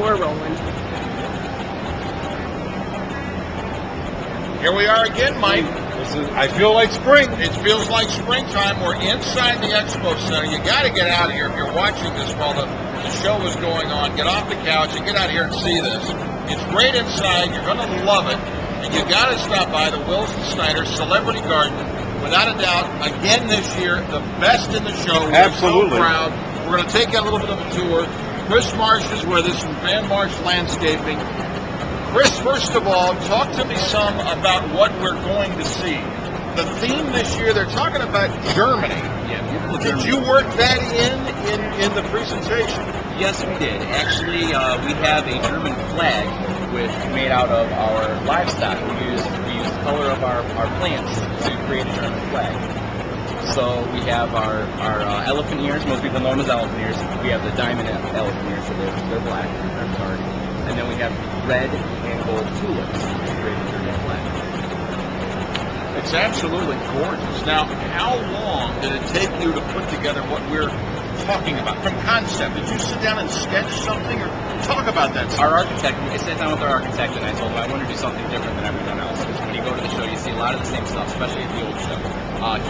we're rolling. Here we are again, Mike. I feel like spring. It feels like springtime. We're inside the Expo Center. You got to get out of here if you're watching this while the show is going on. Get off the couch and get out here and see this. It's great inside. You're going to love it. And you got to stop by the Wills and Snyder Celebrity Garden. Without a doubt, again this year, the best in the show. We're Absolutely. so proud. We're going to take you a little bit of a tour. Chris Marsh is with us from Van Marsh Landscaping. Chris, first of all, talk to me some about what we're going to see. The theme this year, they're talking about Germany. Yeah, beautiful Did Germany. you work that in the presentation? Yes, we did. Actually, we have a German flag made out of our livestock. We use the color of our plants to create a German flag. So we have our elephant ears. Most people know them as elephant ears. We have the diamond elephant ears, so they're black. They're dark. And then we have red and gold tulips to create a German flag. It's absolutely gorgeous. Now, how long did it take you to put together what we're talking about from concept? Did you sit down and sketch something, or talk about that? Our architect, I sat down with our architect and I told him I want to do something different than everyone else. Because when you go to the show, you see a lot of the same stuff, especially at the old show.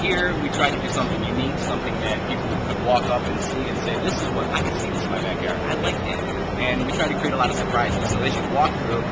Here, we try to do something unique, something that people could walk up and see and say, this is what I can see this in my backyard. I like that. And we try to create a lot of surprises. So as you walk through,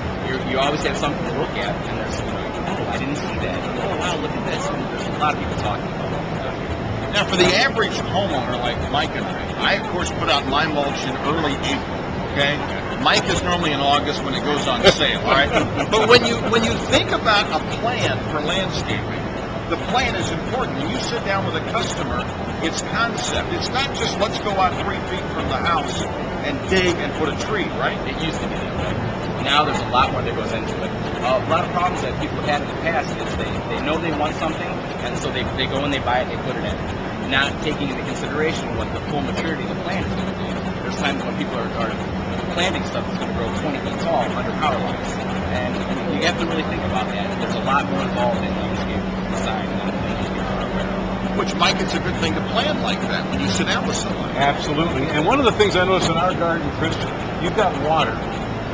you always have something to look at, and there's, oh, I didn't see that. Oh, wow, look at this. And there's a lot of people talking about it. Now, for the average homeowner like Mike and I of course put out my mulch in early April. Okay, Mike is normally in August when it goes on sale. All right, but when you think about a plan for landscaping, the plan is important. When you sit down with a customer, it's concept. It's not just let's go out 3 feet from the house and dig and put a tree. Right? It used to be that way. Now there's a lot more that goes into it. A lot of problems that people have had in the past is they know they want something, and so they go and they buy it, they put it in, not taking into consideration what the full maturity of the plant is going to be. There's times when people are planting stuff that's going to grow 20 feet tall under power lines, and you have to really think about that. There's a lot more involved in landscape design than landscape hardware. Which, Mike, it's a good thing to plan like that when you sit down with someone. Absolutely. And one of the things I noticed in our garden, Chris, you've got water.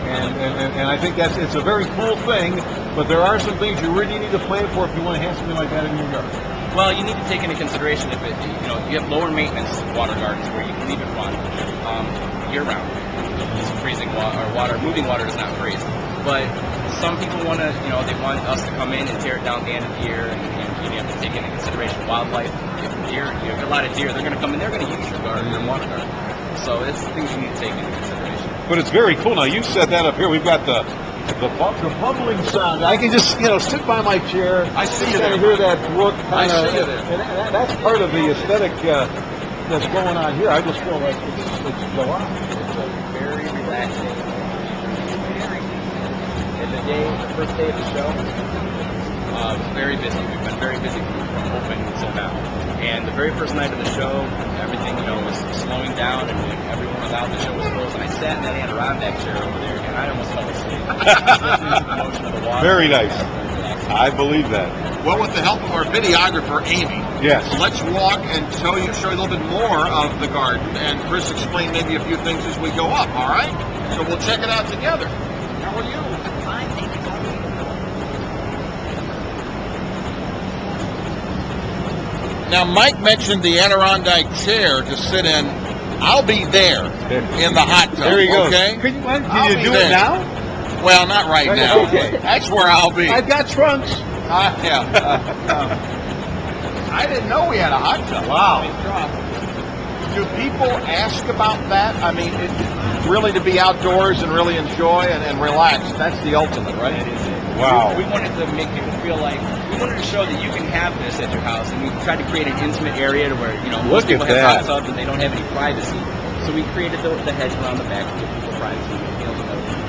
And I think it's a very cool thing, but there are some things you really need to plan for if you want to have something like that in your garden. Well, you need to take into consideration if you have lower maintenance water gardens where you can leave it run year round. It's freezing water, moving water does not freeze. But some people want to, they want us to come in and tear it down at the end of the year, and you have to take into consideration wildlife. You have a lot of deer, they're going to come in, they're going to use your garden, your water garden. So it's things you need to take into consideration. But it's very cool. Now, you set that up here. We've got the bubbling sound. I can just, sit by my chair. I see you there. And hear that brook. I see you there. And that's part of the aesthetic that's going on here. I just feel like it's July. It's very relaxing. And the first day of the show, was very busy. We've been very busy from open until now. And the very first night of the show, everything, was slowing down and everyone was out. The show was closed. And I sat in that Adirondack chair over there and I almost fell asleep. Listening to the motion of the water. Very nice. I believe that. Well, with the help of our videographer, Amy, yes, let's walk and show you a little bit more of the garden, and Chris explain maybe a few things as we go up, all right? So we'll check it out together. How are you? I'm fine, thank you. Now, Mike mentioned the Adirondack chair to sit in. I'll be there in the hot tub. There you go. Okay? Can I'll you be do there. it now? Well, not right now. Okay. That's where I'll be. I've got trunks. I didn't know we had a hot tub. Wow. Do people ask about that? I mean, really to be outdoors and really enjoy and relax. That's the ultimate, right? It is. Wow. We wanted to make people feel like, we wanted to show that you can have this at your house, and we tried to create an intimate area to where, most people have hot tubs and they don't have any privacy. So we created the hedge around the back to give people privacy.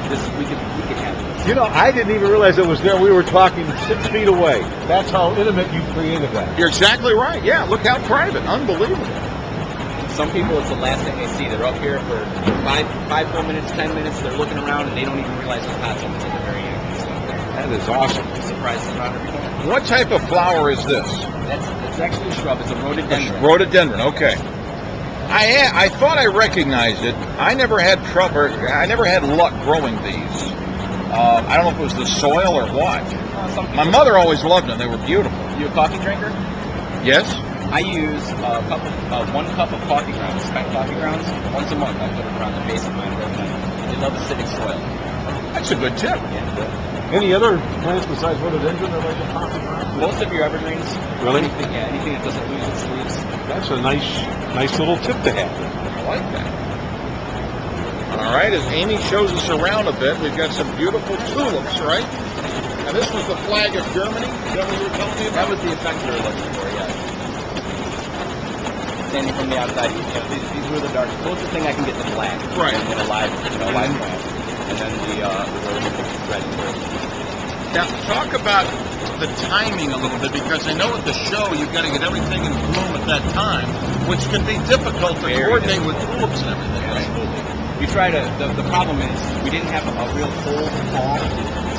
We could have this. I didn't even realize it was there. We were talking 6 feet away. That's how intimate you created that. You're exactly right. Yeah, look how private. Unbelievable. Some people, it's the last thing they see. They're up here for 5 full minutes, 10 minutes. They're looking around and they don't even realize there's hot tub until the very end. So that is awesome. Surprise around every corner. What type of flower is this? It's actually a shrub. It's a rhododendron. Rhododendron, okay. I thought I recognized it. I never had trouble. I never had luck growing these. I don't know if it was the soil or what. My mother always loved them. They were beautiful. You a coffee drinker? Yes? I use one cup of coffee grounds, spent coffee grounds, once a month. I put it around the base of my roadway. They love acidic soil. That's a good tip. Yeah. Any other plants besides rhododendron that like the coffee ground? Most of your evergreens. Really? Anything that doesn't lose its leaves. That's a nice little tip to have. I like that. All right, as Amy shows us around a bit, we've got some beautiful tulips, right? Now, this was the flag of Germany. Is that what you were telling me That about? was the effect we were looking for, yeah. Standing from the outside, these were the dark. Closest thing I can get to black. Right. In a live plant. And then the red and blue. Now, talk about the timing a little bit, because I know at the show you've got to get everything in bloom at that time, which can be difficult to coordinate with tulips and everything. Right? Absolutely. We try to, the problem is we didn't have a real full fall,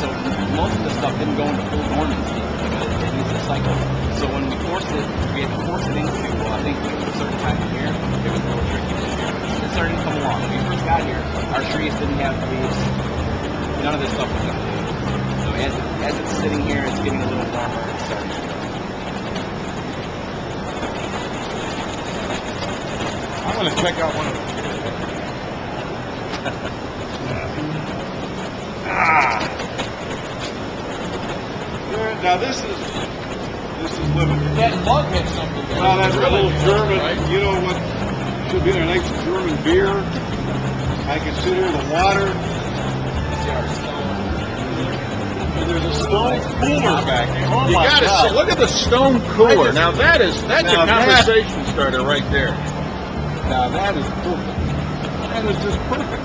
so most of the stuff didn't go into full dormancy because they used the cycle. So when we forced it, we had to force it into, I think, a certain time of year. It was a little tricky this year. It's starting to come along. When we first got here, our trees didn't have leaves. None of this stuff was in the leaves. So as it's sitting here, it's getting a little warmer. It's starting to grow. I'm going to check out one of them. Yeah, now this is limited. That mug had something there. Now that's a Really little German. right? You know what should be a nice German beer? I consider the water. And there's a stone cooler back there. Oh You my got to God. see. Look at the stone cooler. Now that's Now a conversation starter right there. Now that is perfect. That is just perfect.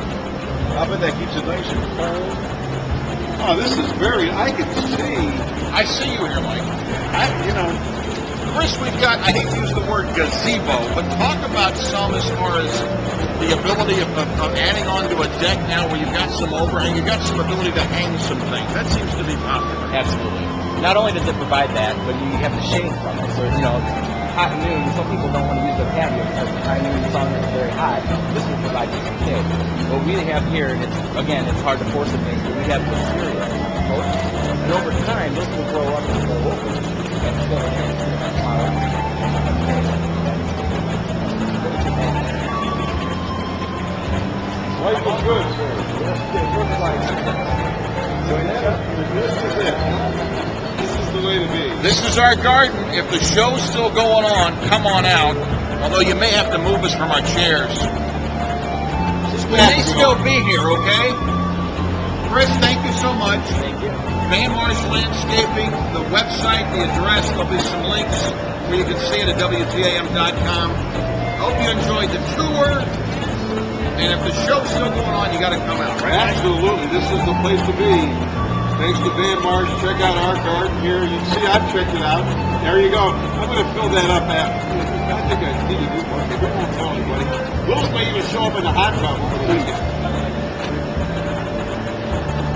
I bet that keeps it nice and cold. Oh, this is I can see. I see you here, Mike. You know, Chris, we've got, I hate to use the word gazebo, but talk about some as far as the ability of adding on to a deck now where you've got some overhang, you've got some ability to hang some things. That seems to be popular. Absolutely. Not only does it provide that, but you have the shade from it. So, hot noon, some people don't want to use their patio because the high noon sun is very hot. This will provide you some shade. What we have here, and it's hard to force it things, but we have the cereal. And over time, this will grow up and grow over. And still flower. life is good, sir. This is the way to be. This is our garden. If the show's still going on, come on out. Although you may have to move us from our chairs. We may still be here, okay? Chris, thank you so much. Thank you. Van Marsh Landscaping, the website, the address, there'll be some links where you can see it at WTAM.com. Hope you enjoyed the tour. And if the show's still going on, you got to come out, right? Absolutely. This is the place to be. Thanks to Van Marsh. Check out our garden here. You can see I've checked it out. There you go. I'm going to fill that up after. I think I need to do more. Maybe I won't tell anybody. Willis may even show up in the hot tub over the weekend.